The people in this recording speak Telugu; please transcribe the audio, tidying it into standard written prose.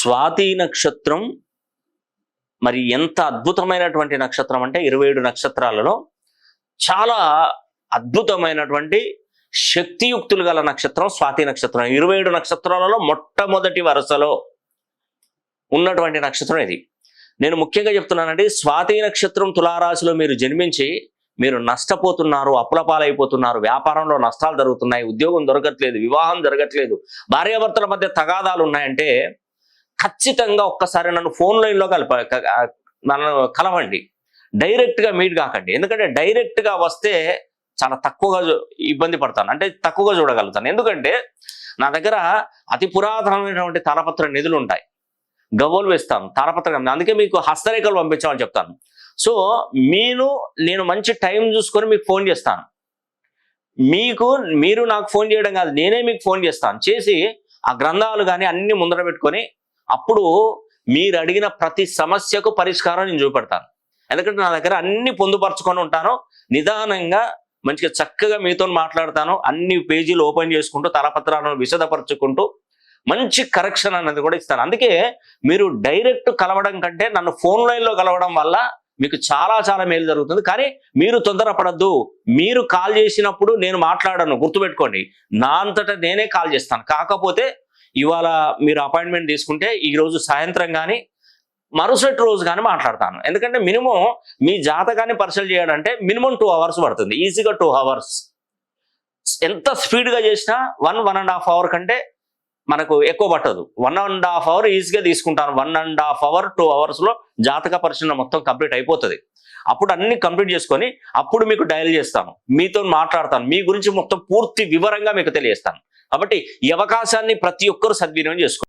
స్వాతి నక్షత్రం మరి ఎంత అద్భుతమైనటువంటి నక్షత్రం అంటే 27 నక్షత్రాలలో చాలా అద్భుతమైనటువంటి శక్తియుక్తులు గల నక్షత్రం స్వాతి నక్షత్రం. 27 నక్షత్రాలలో మొట్టమొదటి వరుసలో ఉన్నటువంటి నక్షత్రం ఇది. నేను ముఖ్యంగా చెప్తున్నానండి, స్వాతి నక్షత్రం తులారాశిలో మీరు జన్మించి మీరు నష్టపోతున్నారు, అప్పుల పాలైపోతున్నారు, వ్యాపారంలో నష్టాలు జరుగుతున్నాయి, ఉద్యోగం దొరకట్లేదు, వివాహం జరగట్లేదు, భార్యాభర్తల మధ్య తగాదాలు ఉన్నాయంటే ఖచ్చితంగా ఒక్కసారి నన్ను ఫోన్ లైన్లో నన్ను కలవండి. డైరెక్ట్గా మీట్ కాకండి. ఎందుకంటే డైరెక్ట్గా వస్తే చాలా తక్కువగా ఇబ్బంది పడతాను, అంటే తక్కువగా చూడగలుగుతాను. ఎందుకంటే నా దగ్గర అతి పురాతనమైనటువంటి తాళపత్ర నిధులు ఉంటాయి, గవ్వలు వేస్తాను, తాళపత్రం. అందుకే మీకు హస్తరేఖలు పంపించామని చెప్తాను. సో నేను మంచి టైం చూసుకొని మీకు ఫోన్ చేస్తాను. మీరు నాకు ఫోన్ చేయడం కాదు, నేనే మీకు ఫోన్ చేస్తాను. చేసి ఆ గ్రంథాలు కానీ అన్ని ముందర పెట్టుకొని అప్పుడు మీరు అడిగిన ప్రతి సమస్యకు పరిష్కారం నేను చూపెడతాను. ఎందుకంటే నా దగ్గర అన్ని పొందుపరుచుకొని ఉంటాను. నిదానంగా మంచిగా చక్కగా మీతో మాట్లాడతాను. అన్ని పేజీలు ఓపెన్ చేసుకుంటూ తాళపత్రాలను విశదపరచుకుంటూ మంచి కరెక్షన్ అనేది కూడా ఇస్తాను. అందుకే మీరు డైరెక్ట్ కలవడం కంటే నన్ను ఫోన్ లైన్లో కలవడం వల్ల మీకు చాలా చాలా మేలు జరుగుతుంది. కానీ మీరు తొందరపడద్దు. మీరు కాల్ చేసినప్పుడు నేను మాట్లాడను, గుర్తుపెట్టుకోండి. నా అంతటా నేనే కాల్ చేస్తాను. కాకపోతే ఇవాళ మీరు అపాయింట్మెంట్ తీసుకుంటే ఈ రోజు సాయంత్రం కానీ మరుసటి రోజు కానీ మాట్లాడతాను. ఎందుకంటే మినిమం మీ జాతకాన్ని పరిశీలన చేయాలంటే మినిమం 2 hours పడుతుంది. ఈజీగా 2 hours. ఎంత స్పీడ్గా చేసినా 1.5 hour కంటే మనకు ఎక్కువ పట్టదు. 1.5 hour ఈజీగా తీసుకుంటాను. 1.5 hour 2 hours జాతక పరిశీలన మొత్తం కంప్లీట్ అయిపోతుంది. అప్పుడు అన్ని కంప్లీట్ చేసుకొని అప్పుడు మీకు డయల్ చేస్తాను, మీతో మాట్లాడతాను, మీ గురించి మొత్తం పూర్తి వివరంగా మీకు తెలియజేస్తాను. కాబట్టి ఈ అవకాశాన్ని ప్రతి ఒక్కరూ సద్వినియోగం చేసుకోండి.